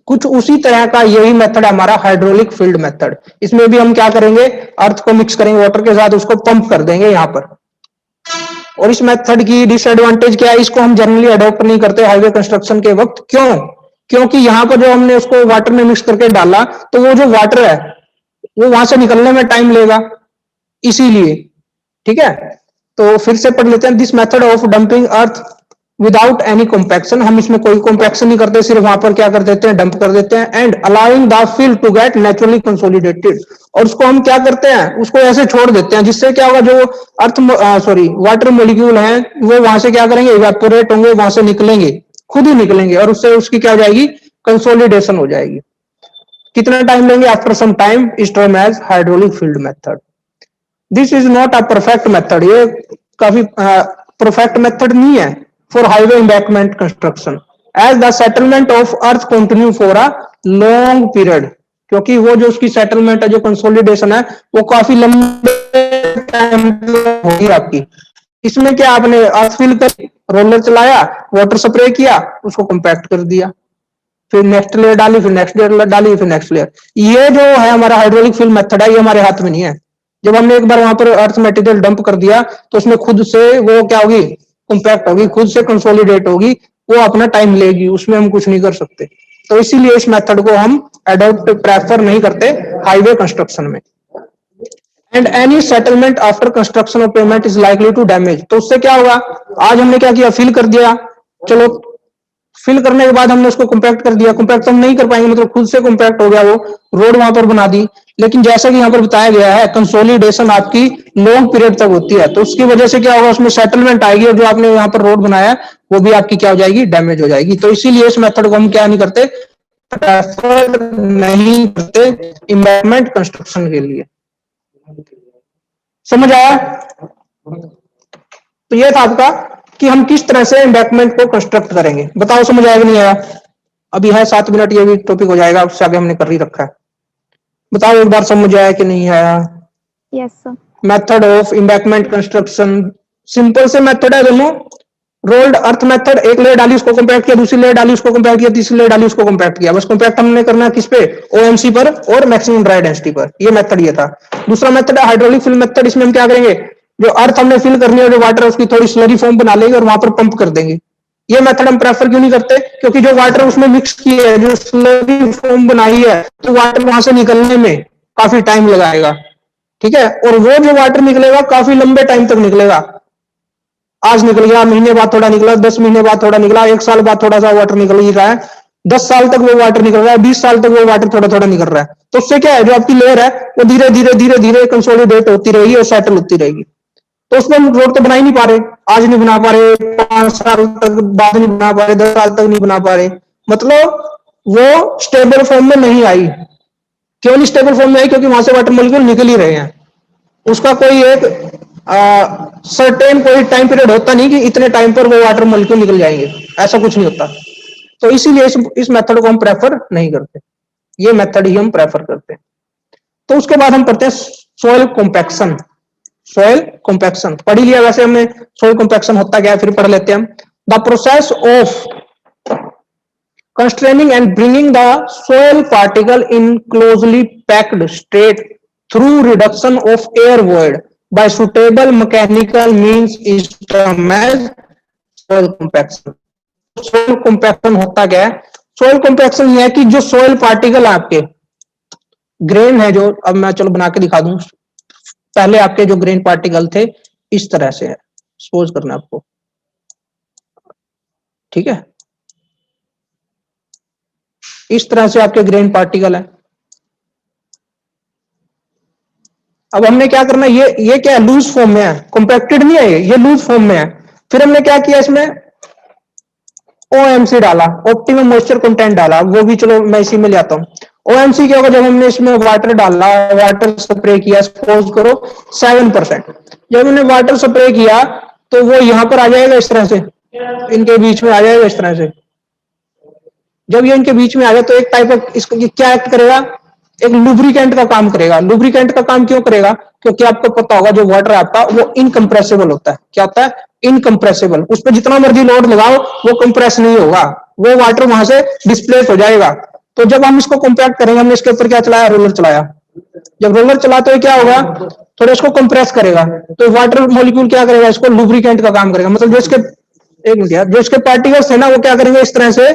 कुछ उसी तरह का यही मेथड है हमारा हाइड्रोलिक फील्ड मेथड। इसमें भी हम क्या करेंगे, अर्थ को मिक्स करेंगे वाटर के साथ, उसको पंप कर देंगे यहाँ पर। और इस मेथड की डिसएडवांटेज क्या है, इसको हम जनरली अडॉप्ट नहीं करते हाईवे कंस्ट्रक्शन के वक्त। क्यों? क्योंकि यहाँ पर जो हमने उसको वाटर में मिक्स करके डाला, तो वो जो वाटर है वो वहां से निकलने में टाइम लेगा, इसीलिए। ठीक है, तो फिर से पढ़ लेते हैं। This method of dumping earth without any compaction, हम इसमें कोई कॉम्पैक्शन नहीं करते, सिर्फ वहां पर क्या कर देते हैं, डंप कर देते हैं। And allowing the fill to get naturally consolidated, और उसको हम क्या करते हैं, उसको ऐसे छोड़ देते हैं, जिससे क्या होगा, जो अर्थ सॉरी वाटर मोलिक्यूल है वो वहां से क्या करेंगे, इवेपोरेट होंगे, वहां से निकलेंगे, खुद ही निकलेंगे, और उससे उसकी क्या हो जाएगी, कंसोलिडेशन हो जाएगी। कितना टाइम लेंगे, after some time, is term as hydraulic fill method. This is not a perfect method, ये काफी परफेक्ट मेथड नहीं है for highway embankment construction, as the settlement of earth continue for a long period, क्योंकि वो जो उसकी सेटलमेंट है, जो कंसोलिडेशन है, वो काफी लंबे टाइम होगी आपकी। इसमें क्या, आपने अर्थ फिल कर, रोलर चलाया, वाटर स्प्रे किया, उसको कंपैक्ट कर दिया, फिर नेक्स्ट लेयर डाली, फिर नेक्स्ट लेयर डाली, फिर नेक्स्ट लेयर। ये जो है हमारा हाइड्रोलिक फिल मेथड है, ये हमारे हाथ में नहीं है। जब हमने एक बार वहां पर अर्थ मटेरियल डंप कर दिया तो उसमें खुद से वो क्या होगी, कंपैक्ट होगी, खुद से कंसोलिडेट होगी, वो अपना टाइम लेगी, उसमें हम कुछ नहीं कर सकते। तो इसीलिए इस मेथड को हम अडॉप्ट प्रेफर नहीं करते हाईवे कंस्ट्रक्शन में। And any settlement after construction of pavement is likely to damage, तो उससे क्या होगा, आज हमने क्या किया, फिल कर दिया, चलो फिल करने के बाद हमने उसको कॉम्पैक्ट कर दिया, कॉम्पैक्ट तो हम नहीं कर पाएंगे, मतलब खुद से कॉम्पैक्ट हो गया, वो रोड वहां पर बना दी। लेकिन जैसा कि यहाँ पर बताया गया है, कंसोलिडेशन आपकी लॉन्ग पीरियड तक होती है, तो उसकी वजह से क्या होगा, उसमें सेटलमेंट आएगी, और जो आपने यहाँ पर रोड बनाया वो भी आपकी क्या हो जाएगी, डैमेज हो जाएगी। तो इसीलिए इस मेथड को हम क्या नहीं करते, प्रेफर नहीं करते इन्वायरमेंट कंस्ट्रक्शन के लिए। समझ आया? तो ये था आपका कि हम किस तरह से एम्बैंकमेंट को कंस्ट्रक्ट करेंगे। बताओ समझ आया कि नहीं आया? अभी है 7 मिनट, ये भी टॉपिक हो जाएगा, उससे आगे हमने कर ही रखा है। बताओ एक बार समझ आया कि नहीं आया? Yes, sir. Method of embankment construction simple से मेथड है दोनों। रोल्ड अर्थ मेथड, एक लेयर डाली उसको कंपैक्ट किया, दूसरी लेयर डाली उसको कंपैक्ट किया, तीसरी लेयर डाली उसको कंपैक्ट किया। बस कंपैक्ट हमने करना है किस पे? ओएमसी पर और मैक्सिमम ड्राई डेंसिटी पर। ये मेथड ये था। दूसरा मेथड है हाइड्रोलिक फिल मेथड। इसमें हम क्या करेंगे, जो अर्थ हमने फिल करनी है, जो वाटर, उसकी थोड़ी स्लरी फॉर्म बना लेंगे और वहां पर पंप कर देंगे। ये मेथड हम प्रेफर क्यों नहीं करते? क्योंकि जो वाटर उसमें मिक्स की है, जो स्लरी फॉर्म बनाई है, तो वाटर वहां से निकलने में काफी टाइम लगाएगा। ठीक है, और वो जो वाटर निकलेगा काफी लंबे टाइम तक निकलेगा। आज निकल गया, महीने बाद थोड़ा निकला, 10 महीने बाद थोड़ा निकला, 1 साल बाद थोड़ा सा वाटर निकल ही रहा है, 10 साल तक वो वाटर निकल रहा है, 20 साल तक वो वाटर थोड़ा थोड़ा निकल रहा है। तो उससे क्या है, जो आपकी लेयर है वो धीरे धीरे धीरे धीरे कंसोलिडेट होती रहेगी और सेटल होती रहेगी। तो उसमें हम रोड तो बना ही नहीं पा रहे, आज नहीं बना पा रहे, 5 साल तक बाद नहीं बना पा रहे, 10 साल तक नहीं बना पा रहे, मतलब वो स्टेबल फॉर्म में नहीं आई। क्यों नहीं स्टेबल फॉर्म में आई? क्योंकि वहां से वाटर मॉलिक्यूल निकल ही रहे हैं। उसका कोई एक सर्टेन कोई टाइम पीरियड होता नहीं कि इतने टाइम पर वो वाटर मॉलिक्यूल निकल जाएंगे, ऐसा कुछ नहीं होता। तो इसीलिए इस मेथड को हम प्रेफर नहीं करते, ये मेथड ही हम प्रेफर करते हैं। तो उसके बाद हम करते हैं सोइल कॉम्पैक्शन। सोइल कॉम्पैक्शन पढ़ ही लिया वैसे हमने, सोइल कॉम्पैक्शन होता क्या है फिर पढ़ लेते हैं हम। The process of constraining and bringing the soil particle in closely packed state through reduction of air void by suitable mechanical means is termed as soil compaction. soil compaction होता क्या है? soil compaction यह है कि जो soil particle है आपके ग्रेन है, जो अब मैं चलो बना के दिखा दूं। पहले आपके जो ग्रेन पार्टिकल थे इस तरह से है, सपोज करना आपको, ठीक है, इस तरह से आपके ग्रेन पार्टिकल है। अब हमने क्या करना है, ये क्या है, लूज फॉर्म में है, कॉम्पैक्टेड नहीं है, ये लूज फॉर्म में है। फिर हमने क्या किया, इसमें ओएमसी डाला, ऑप्टिमम मॉइस्चर कंटेंट डाला, वो भी चलो मैं इसी में ले आता हूं। ओएमसी क्या होगा, जब हमने इसमें वाटर डाला, वाटर स्प्रे किया, सपोज करो 7%, जब हमने वाटर स्प्रे किया तो वो यहां पर आ जाएगा इस तरह से, इनके बीच में आ जाएगा इस तरह से। जब ये इनके बीच में आ जाए तो एक टाइप ऑफ इसको क्या एक्ट करेगा, एक लुब्रिकेंट का काम करेगा। लुब्रिकेंट का काम क्यों करेगा? क्योंकि आपको पता होगा जो वाटर आपका वो इनकंप्रेसिबल होता है। क्या होता है? इनकंप्रेसिबल। उस पर जितना मर्जी लोड लगाओ वो कंप्रेस नहीं होगा, वो वाटर वहां से डिस्प्लेस हो जाएगा। तो जब हम इसको कंपैक्ट करेंगे, हमने इसके ऊपर क्या चलाया, रोलर चलाया। जब रोलर चलाते हुए क्या होगा, थोड़ा इसको कंप्रेस करेगा, तो वाटर मॉलिक्यूल क्या करेगा, इसको लुब्रिकेंट का काम करेगा। मतलब जो इसके, एक मिनट यार, जो इसके पार्टिकल्स है ना वो क्या करेंगे, इस तरह से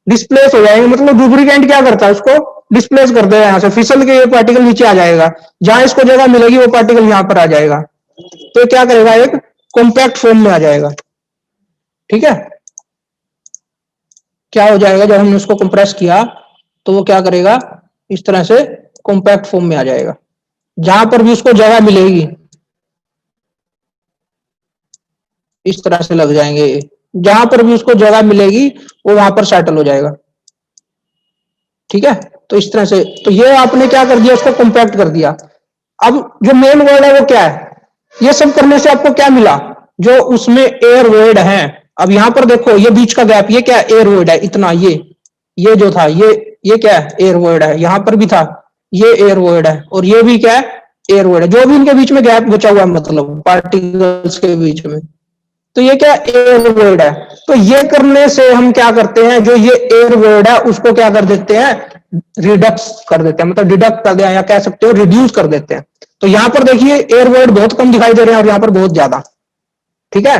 डिस्प्लेस हो जाएंगे। मतलब लुब्रिकेंट क्या करता है, उसको डिस्प्लेस कर देगा, यहां से फिसल के ये पार्टिकल नीचे आ जाएगा, जहां इसको जगह मिलेगी वो पार्टिकल यहां पर आ जाएगा। तो क्या करेगा, एक कॉम्पैक्ट फॉर्म में आ जाएगा। ठीक है, क्या हो जाएगा, जब हमने उसको कंप्रेस किया तो वो क्या करेगा, इस तरह से कॉम्पैक्ट फॉर्म में आ जाएगा। जहां पर भी उसको जगह मिलेगी इस तरह से लग जाएंगे, जहां पर भी उसको जगह मिलेगी वो वहां पर सेटल हो जाएगा। ठीक है, तो इस तरह से, तो ये आपने क्या कर दिया, उसको कॉम्पैक्ट कर दिया। अब जो मेन वर्ड है वो क्या है, ये सब करने से आपको क्या मिला, जो उसमें एयर वॉइड है। अब यहां पर देखो, ये बीच का गैप, ये क्या है, एयर वॉइड है इतना, ये जो था ये क्या है, एयर वॉइड है। यहां पर भी था, ये एयर वॉइड है, और ये भी क्या है, एयर वॉइड है। जो भी इनके बीच में गैप बचा हुआ है, मतलब पार्टिकल्स के बीच में, तो ये क्या, एयर वॉइड है। तो ये करने से हम क्या करते हैं, जो ये एयर वॉइड है उसको क्या कर देते हैं, रिडक्स कर देते हैं, मतलब डिडक्ट कर दिया, या कह सकते हो रिड्यूस कर देते हैं। तो यहां पर देखिए एयर वॉइड बहुत कम दिखाई दे रहे हैं और यहां पर बहुत ज्यादा। ठीक है,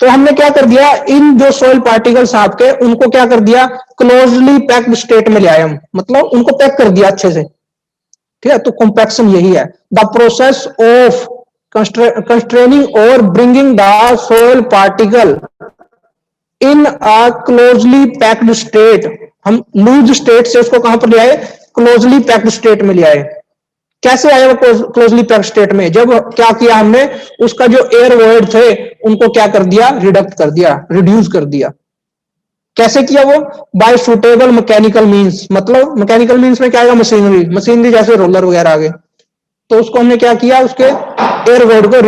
तो हमने क्या कर दिया, इन जो सोइल पार्टिकल्स आपके, उनको क्या कर दिया, क्लोजली पैक्ड स्टेट में ले आए हम, मतलब उनको पैक कर दिया अच्छे से। ठीक है, तो कॉम्पैक्शन यही है, the process of constraining or bringing the soil particle in a closely packed state। हम लूज स्टेट से उसको कहां पर ले आए, क्लोजली पैक्ड स्टेट में ले आए। कैसे आए वो क्लोजली पैक्ड स्टेट में, जब क्या किया हमने, उसका जो एयर वॉइड थे उनको क्या कर दिया, रिडक्ट कर दिया, रिड्यूस कर दिया। कैसे किया वो, बाय सुटेबल मैकेनिकल मींस। मतलब मैकेनिकल मींस में क्या आएगा, मशीनरी, जैसे रोलर वगैरह आ गए। तो उसको हमने क्या किया, उसके एयर वेट को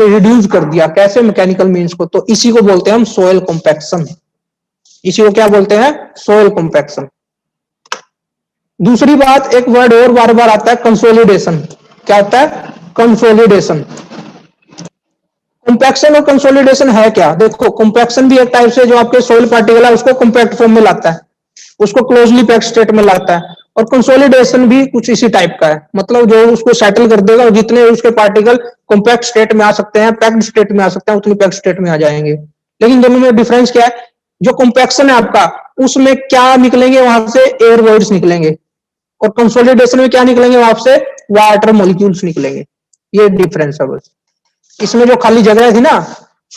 रिड्यूस कर दिया। कैसे? मैकेनिकल मीन्स को। तो इसी को बोलते हैं हम सोयल कॉम्पैक्शन। इसी को क्या बोलते हैं? Soil compaction. दूसरी बात, एक वर्ड और बार बार आता है, कंसोलिडेशन। क्या होता है? कंसोलिडेशन। कॉम्पैक्शन और कंसोलिडेशन है क्या? देखो, कॉम्पैक्शन भी एक टाइप से जो आपके सोइल पार्टिकल है उसको कॉम्पैक्ट फॉर्म में लाता है, उसको क्लोजली पैक्ड स्टेट में लाता है। और कंसोलिडेशन भी कुछ इसी टाइप का है, मतलब जो उसको सेटल कर देगा और जितने उसके पार्टिकल कॉम्पैक्ट स्टेट में आ सकते हैं, पैक्ड स्टेट में आ सकते हैं, उतनी पैक्ड स्टेट में आ जाएंगे। लेकिन दोनों में डिफरेंस क्या है? जो कॉम्पैक्शन है आपका, उसमें क्या निकलेंगे? वहां से एयर वॉइड्स निकलेंगे। और कंसोलिडेशन में क्या निकलेंगे? वहां से वाटर मॉलिक्यूल्स निकलेंगे। ये डिफरेंस है बस। इसमें जो खाली जगह थी ना,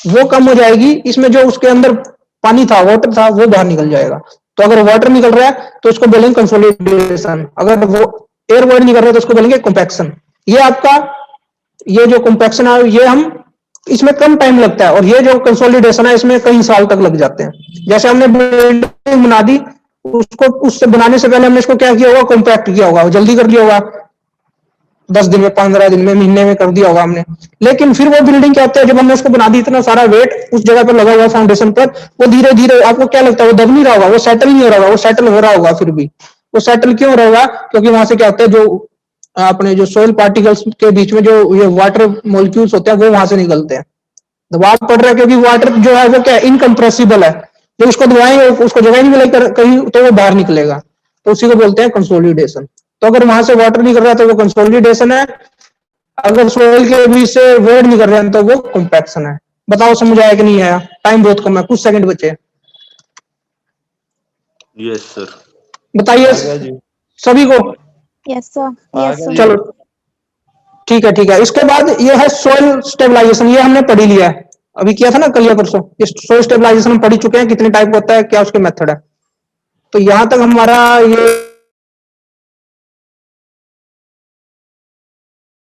वो कम हो जाएगी। इसमें जो उसके अंदर पानी था, वाटर था, वो बाहर निकल जाएगा। तो अगर वाटर निकल रहा है तो इसको बोलेंगे कंसोलिडेशन, अगर वो एयर वॉइड निकल रहा है तो उसको बोलेंगे कॉम्पैक्शन। ये आपका, ये जो कॉम्पैक्शन है, ये हम, इसमें कम टाइम लगता है। और ये जो कंसोलिडेशन है, इसमें कई साल तक लग जाते हैं। जैसे हमने बिल्डिंग बना दी, उसको, उससे बनाने से पहले हमने इसको क्या किया होगा? कॉम्पैक्ट किया होगा, जल्दी कर लिया होगा, 10 दिन में, 15 दिन में, महीने में कर दिया होगा हमने। लेकिन फिर वो बिल्डिंग क्या होता है, जब हमने उसको बना दी, इतना सारा वेट उस जगह पर लगा हुआ फाउंडेशन पर, वो धीरे धीरे, आपको क्या लगता है वो दब नहीं रहा होगा? वो सेटल नहीं हो रहा होगा? वो सेटल हो रहा होगा। फिर भी वो सेटल क्यों हो रहा होगा? क्योंकि वहां से क्या होता है, जो अपने जो सोइल पार्टिकल्स के बीच में जो ये वाटर मॉलिक्यूल्स होते हैं, वो वहां से निकलते हैं। दबाव पड़ रहा है क्योंकि वाटर जो है वो क्या है? इनकम्प्रेसिबल है। जब उसको दबाएंगे, उसको जगह नहीं मिलेगी कहीं, तो वो बाहर निकलेगा। तो उसी को बोलते हैं कंसोलिडेशन। तो अगर वहां से वाटर निकल रहा है तो वो कंसोलिडेशन है, अगर सोइल के बीच से वेट निकल रहे हैं तो वो कॉम्पैक्शन है। बताओ समझ आया कि नहीं आया? टाइम बहुत कम है, कुछ सेकंड बचे। Yes sir. बताइए आ गया जी। सभी को। Yes, sir. आ Yes, गया sir. जी। चलो ठीक है, ठीक है। इसके बाद ये है सोइल स्टेबलाइजेशन। ये हमने पढ़ी लिया है, अभी किया था ना कल या परसों। ये सोइल स्टेबलाइजेशन हम पढ़ चुके हैं, कितने टाइप का होता है, क्या उसके मेथड है। तो यहां तक हमारा ये